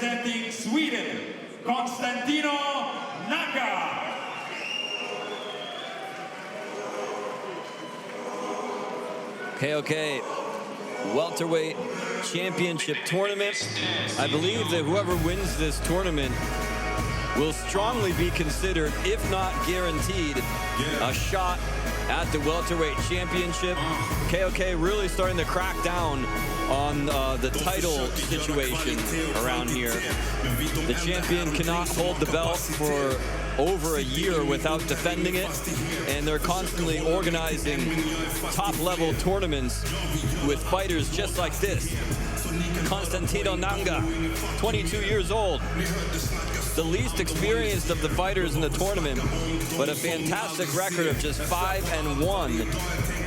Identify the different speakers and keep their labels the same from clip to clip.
Speaker 1: representing Sweden, Konstantino Nanga.
Speaker 2: Okay. Welterweight championship tournament. I believe that whoever wins this tournament will strongly be considered, if not guaranteed, a shot at the welterweight championship. KOK really starting to crack down on the title situation around here. The champion cannot hold the belt for over a year without defending it, and they're constantly organizing top-level tournaments with fighters just like this. Konstantino Nanga, 22 years old, the least experienced of the fighters in the tournament, but a fantastic record of just 5-1.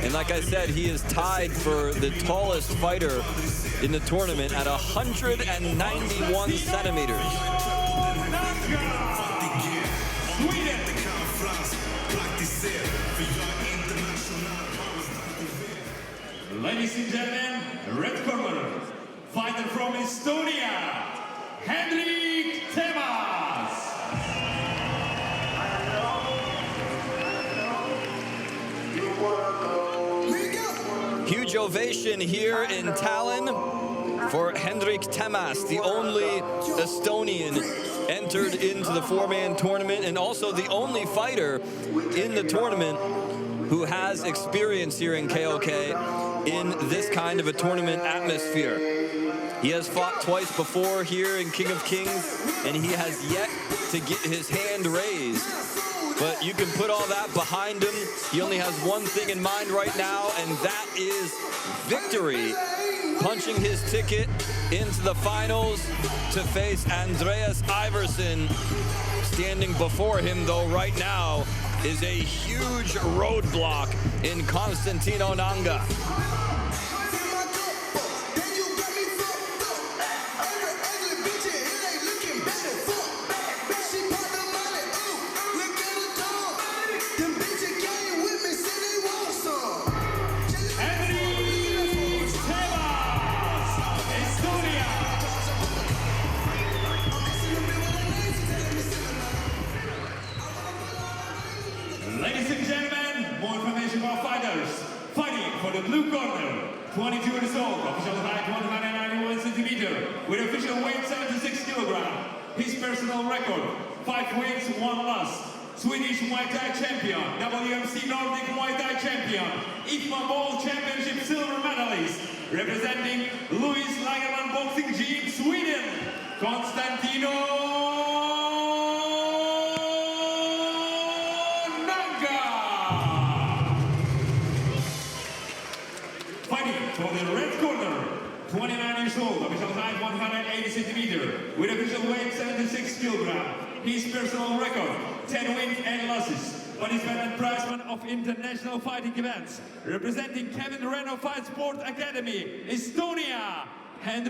Speaker 2: And like I said, he is tied for the tallest fighter in the tournament at 191 centimeters.
Speaker 1: Ladies and gentlemen, red corner, fighter from Estonia, Themas.
Speaker 2: Huge ovation here in Tallinn for Themas, the only Estonian entered into the four-man tournament, and also the only fighter in the tournament who has experience here in KOK in this kind of a tournament atmosphere. He has fought twice before here in King of Kings, and he has yet to get his hand raised. But you can put all that behind him. He only has one thing in mind right now, and that is victory. Punching his ticket into the finals to face Andreas Iverson. Standing before him, though, right now is a huge roadblock in Konstantino Nanga.
Speaker 1: Ladies and gentlemen, more information about fighters. Fighting for the blue corner, 22 years old, official height 191 centimeter, with official weight 76 kilogram. His personal record, 5 wins, 1 loss. Swedish Muay Thai champion, WMC Nordic Muay Thai champion, IFMA World Championship silver medalist, representing Louis Lagerman Boxing Gym, Sweden, Konstantino. For the red corner, 29 years old, official height 180 centimeter, with official weight 76 kilogram. His personal record, 10 wins and losses. Participant and prizeman of international fighting events, representing Kevin Reno Fight Sport Academy, Estonia, KOK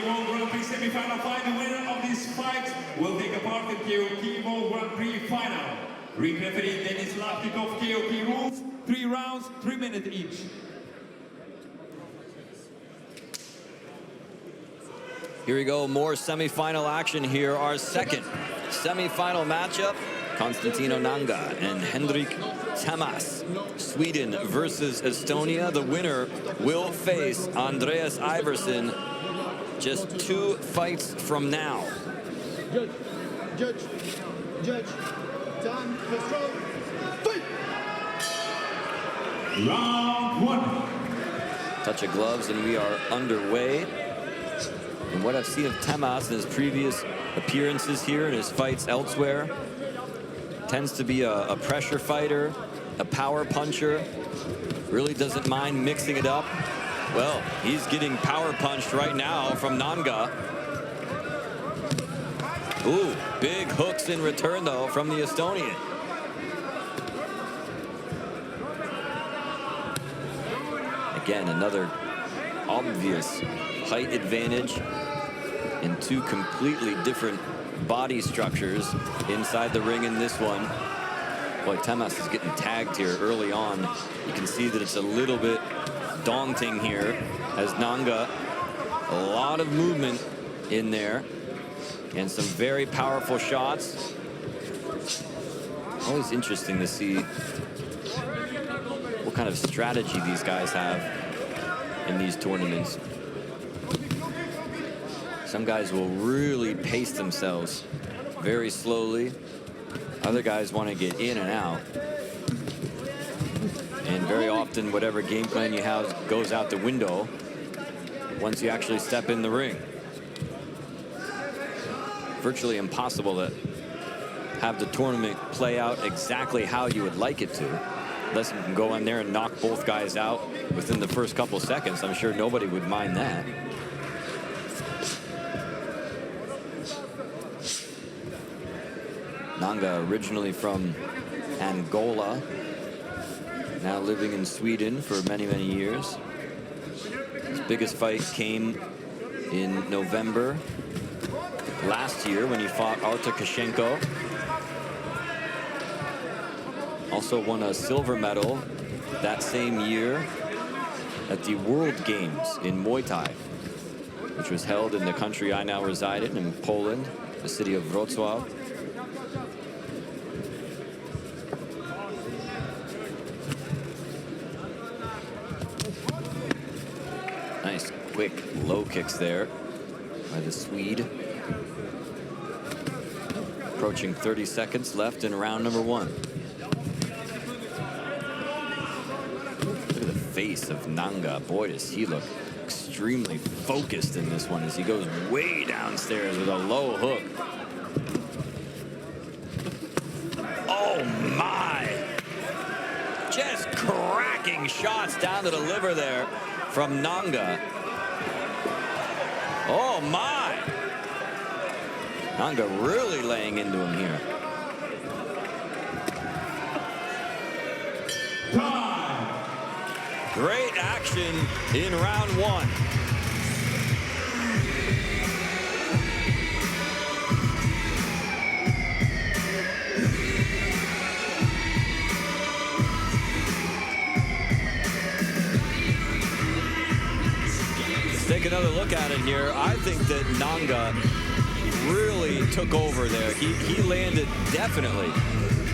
Speaker 1: World Grand Prix semi-final fight. The winner of this fight will take a part in KOK World Grand Prix final. Ring referee Dennis Laptikov, KOK rules, 3 rounds, 3 minutes each.
Speaker 2: Here we go, more semi-final action here. Our second semi-final matchup, Konstantino Nanga and Themas, Sweden versus Estonia. The winner will face Andreas Iverson just 2 fights from now.
Speaker 3: Judge, time, control, fight!
Speaker 1: Round 1.
Speaker 2: Touch of gloves and we are underway. And what I've seen of Themas in his previous appearances here and his fights elsewhere, tends to be a pressure fighter, a power puncher, really doesn't mind mixing it up. Well, he's getting power punched right now from Nanga. Ooh, big hooks in return, though, from the Estonian. Again, another obvious height advantage and 2 completely different body structures inside the ring in this one. Boy, Themas is getting tagged here early on. You can see that it's a little bit daunting here as Nanga, a lot of movement in there and some very powerful shots. Always interesting to see what kind of strategy these guys have in these tournaments. Some guys will really pace themselves very slowly. Other guys want to get in and out. And very often, whatever game plan you have goes out the window once you actually step in the ring. Virtually impossible to have the tournament play out exactly how you would like it to. Unless you can go in there and knock both guys out within the first couple seconds. I'm sure nobody would mind that. Nanga, originally from Angola, now living in Sweden for many, many years. His biggest fight came in November last year when he fought Artur Kashenko. Also won a silver medal that same year at the World Games in Muay Thai, which was held in the country I now reside in Poland, the city of Wrocław. Nice quick low kicks there by the Swede. Approaching 30 seconds left in round number 1. Look at the face of Nanga. Boy, does he look extremely focused in this one as he goes way downstairs with a low hook. Oh my! Just cracking shots down to the liver there from Nanga. Oh my! Nanga really laying into him here.
Speaker 1: Time.
Speaker 2: Great action in round 1. Let's take another look at it here. I think that Nanga really took over there. He landed definitely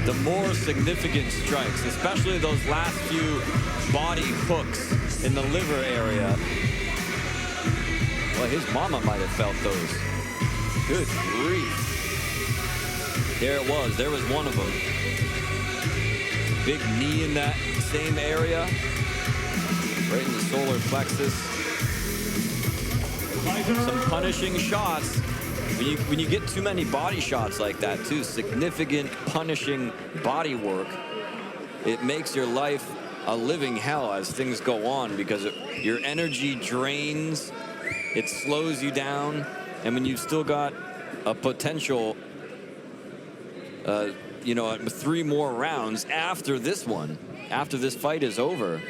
Speaker 2: the more significant strikes, especially those last few body hooks in the liver area. Well, his mama might have felt those. Good grief. There it was. There was one of them. Big knee in that same area, right in the solar plexus. Some punishing shots. When you get too many body shots like that, too, significant punishing body work, it makes your life a living hell as things go on because your energy drains, it slows you down, and when you've still got a potential, 3 more rounds after this one, after this fight is over,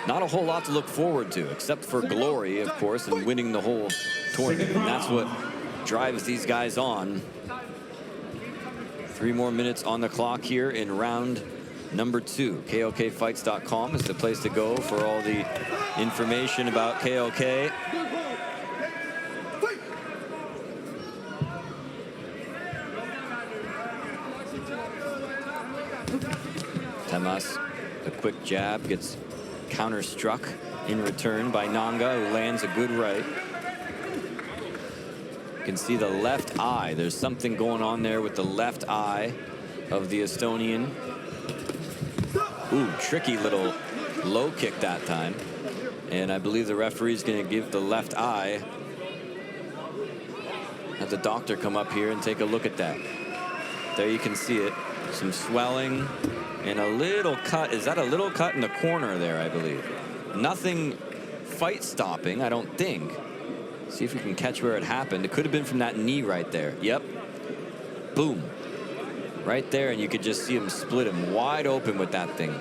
Speaker 2: not a whole lot to look forward to, except for glory, of course, and winning the whole tournament. And that's what drives these guys on. 3 more minutes on the clock here in round number 2. KOKfights.com is the place to go for all the information about KOK. Themas, a quick jab, gets counter-struck in return by Nanga, who lands a good right. You can see the left eye. There's something going on there with the left eye of the Estonian. Ooh, tricky little low kick that time. And I believe the referee's going to give the left eye. Have the doctor come up here and take a look at that. There you can see it. Some swelling and a little cut. Is that a little cut in the corner there, I believe? Nothing fight stopping, I don't think. See if we can catch where it happened. It could have been from that knee right there. Yep. Boom. Right there, and you could just see him split him wide open with that thing.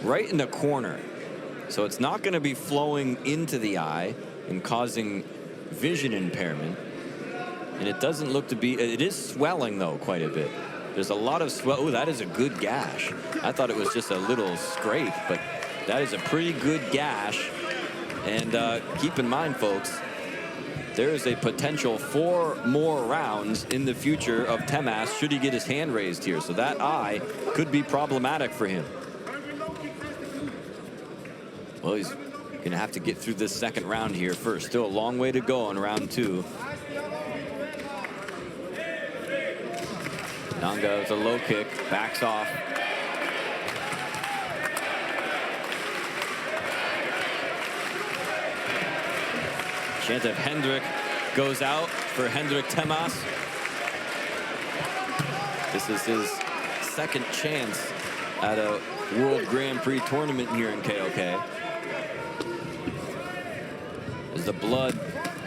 Speaker 2: Right in the corner. So it's not going to be flowing into the eye and causing vision impairment. And it doesn't look to be, it is swelling though quite a bit. There's a lot of swell. Oh, that is a good gash. I thought it was just a little scrape, but that is a pretty good gash. And keep in mind, folks, there is a potential 4 more rounds in the future of Themas should he get his hand raised here. So that eye could be problematic for him. Well, he's going to have to get through this second round here first. Still a long way to go in round 2. Nanga with a low kick, backs off. Chant of Hendrik goes out for Hendrik Themas. This is his second chance at a World Grand Prix tournament here in KOK. As the blood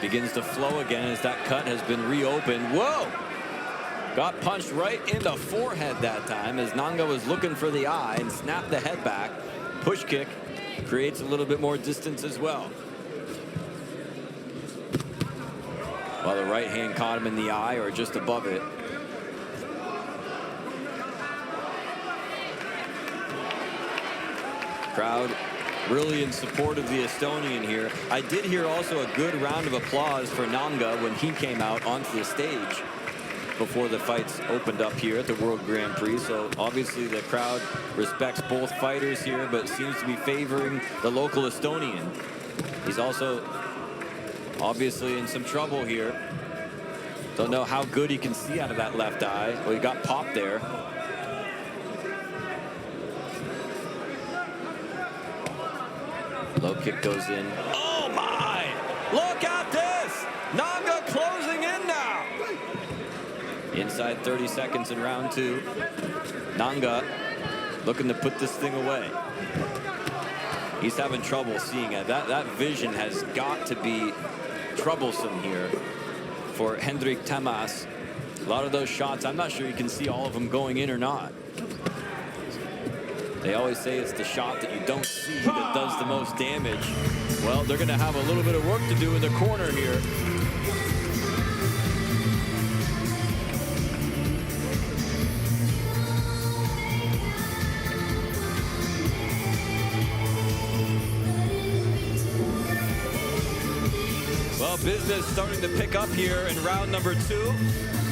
Speaker 2: begins to flow again, as that cut has been reopened. Whoa! Got punched right in the forehead that time as Nanga was looking for the eye and snapped the head back. Push kick creates a little bit more distance as well. While the right hand caught him in the eye or just above it. Crowd really in support of the Estonian here. I did hear also a good round of applause for Nanga when he came out onto the stage before the fights opened up here at the World Grand Prix. So obviously the crowd respects both fighters here, but seems to be favoring the local Estonian. He's also obviously in some trouble here. Don't know how good he can see out of that left eye. Well, he got popped there. Low kick goes in. Oh my! Look at this! Nanga closing in now. Inside 30 seconds in round 2. Nanga looking to put this thing away. He's having trouble seeing it. That vision has got to be troublesome here for Hendrik Themas. A lot of those shots, I'm not sure you can see all of them going in or not. They always say it's the shot that you don't see that does the most damage. Well, they're going to have a little bit of work to do in the corner here. Well, business starting to pick up here in round number 2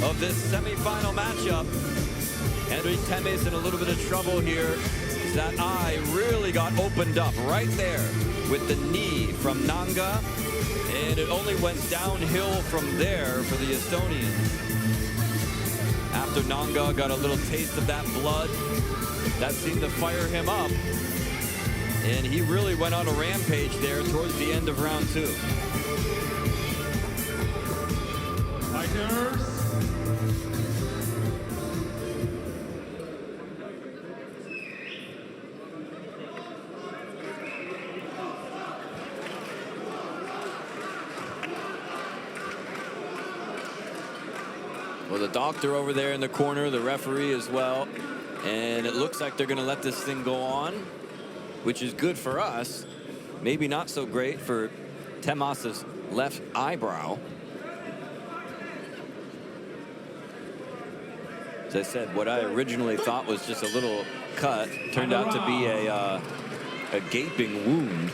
Speaker 2: of this semifinal matchup. Hendrik Themas in a little bit of trouble here. That eye really got opened up right there with the knee from Nanga, and it only went downhill from there for the Estonian. After Nanga got a little taste of that blood, that seemed to fire him up, and he really went on a rampage there towards the end of round 2.
Speaker 1: Fighters.
Speaker 2: Well, the doctor over there in the corner, the referee as well. And it looks like they're going to let this thing go on, which is good for us. Maybe not so great for Themas's left eyebrow. As I said, what I originally thought was just a little cut turned out to be a gaping wound,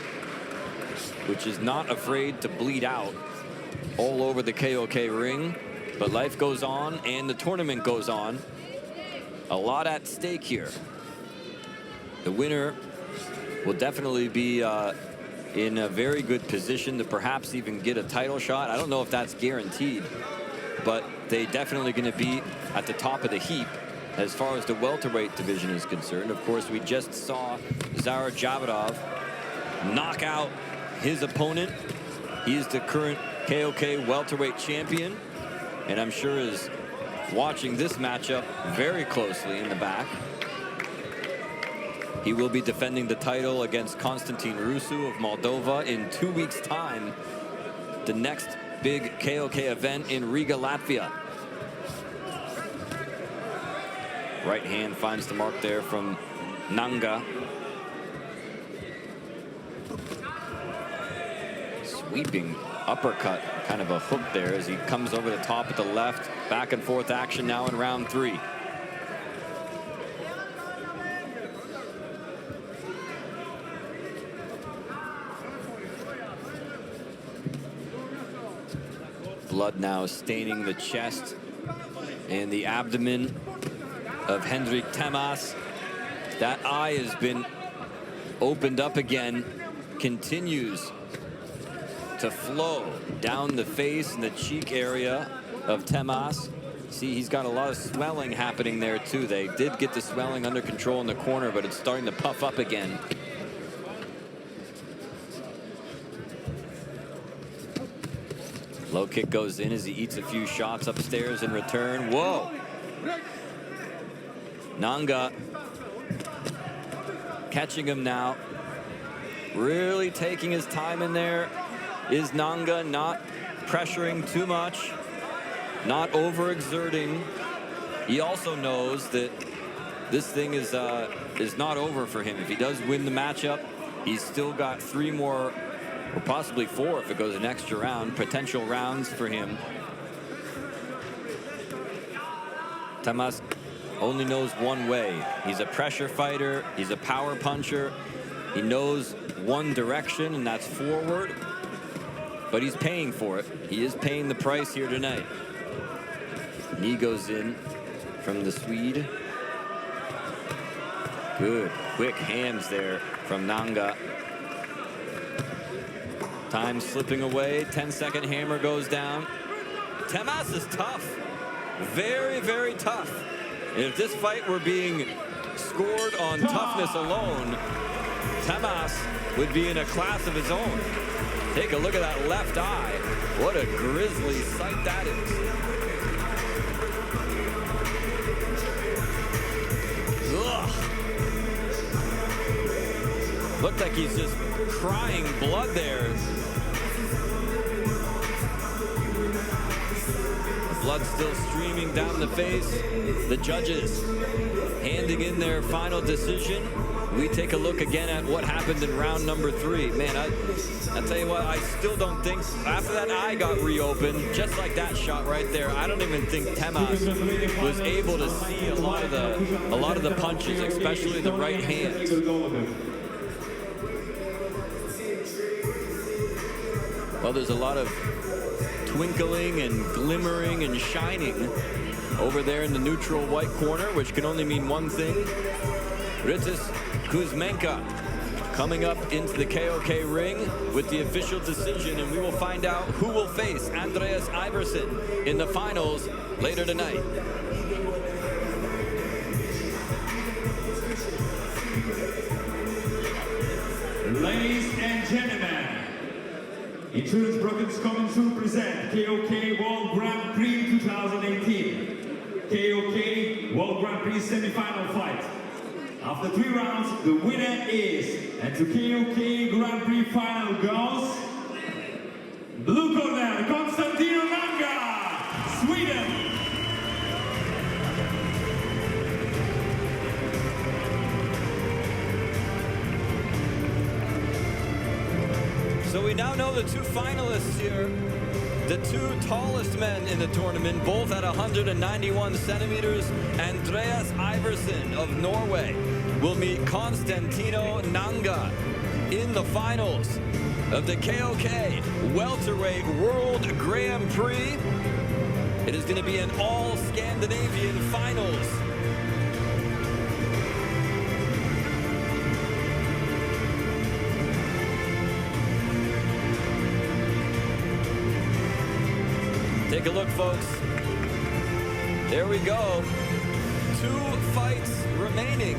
Speaker 2: which is not afraid to bleed out all over the KOK ring. But life goes on and the tournament goes on. A lot at stake here. The winner will definitely be in a very good position to perhaps even get a title shot. I don't know if that's guaranteed, but they definitely going to be at the top of the heap as far as the welterweight division is concerned. Of course, we just saw Zara Javidov knock out his opponent. He's the current KOK welterweight champion, and I'm sure is watching this matchup very closely in the back. He will be defending the title against Konstantin Rusu of Moldova in 2 weeks' time. The next big KOK event in Riga, Latvia. Right hand finds the mark there from Nanga. Sweeping uppercut, kind of a hook there as he comes over the top at the left. Back and forth action now in round 3. Blood now staining the chest and the abdomen of Hendrik Themas. That eye has been opened up again, continues to flow down the face and the cheek area of Themas. See, he's got a lot of swelling happening there too. They did get the swelling under control in the corner, but it's starting to puff up again. Low kick goes in as he eats a few shots upstairs in return. Whoa. Nanga catching him now. Really taking his time in there. Is Nanga not pressuring too much, not overexerting. He also knows that this thing is not over for him. If he does win the matchup, he's still got 3 more, or possibly 4 if it goes an extra round, potential rounds for him. Themas only knows one way. He's a pressure fighter. He's a power puncher. He knows one direction, and that's forward. But he's paying for it. He is paying the price here tonight. Knee goes in from the Swede. Good, quick hands there from Nanga. Time slipping away. 10-second hammer goes down. Themas is tough. Very, very tough. And if this fight were being scored on toughness alone, Themas would be in a class of his own. Take a look at that left eye. What a grisly sight that is. Ugh. Looked like he's just crying blood there. The blood still streaming down the face. The judges handing in their final decision. We take a look again at what happened in round number 3. Man, I'll tell you what, I still don't think, after that eye got reopened, just like that shot right there, I don't even think Themas was able to see a lot of the punches, especially the right hand. Well, there's a lot of twinkling and glimmering and shining over there in the neutral white corner, which can only mean one thing. Rytis Kuzmenka coming up into the KOK ring with the official decision, and we will find out who will face Andreas Iversen in the finals later tonight.
Speaker 1: Ladies and gentlemen, Insurance Brokers coming to present KOK World Grand Prix 2018. KOK World Grand Prix semi-final fight. After 3 rounds, the winner is, and to KOK Grand Prix final goes, blue corner, Constantino Nanga, Sweden.
Speaker 2: So we now know the 2 finalists here, the 2 tallest men in the tournament, both at 191 centimeters. Andreas Iversen of Norway will meet Constantino Nanga in the finals of the KOK Welterweight World Grand Prix. It is going to be an all-Scandinavian finals. Take a look, folks. There we go. 2 fights remaining.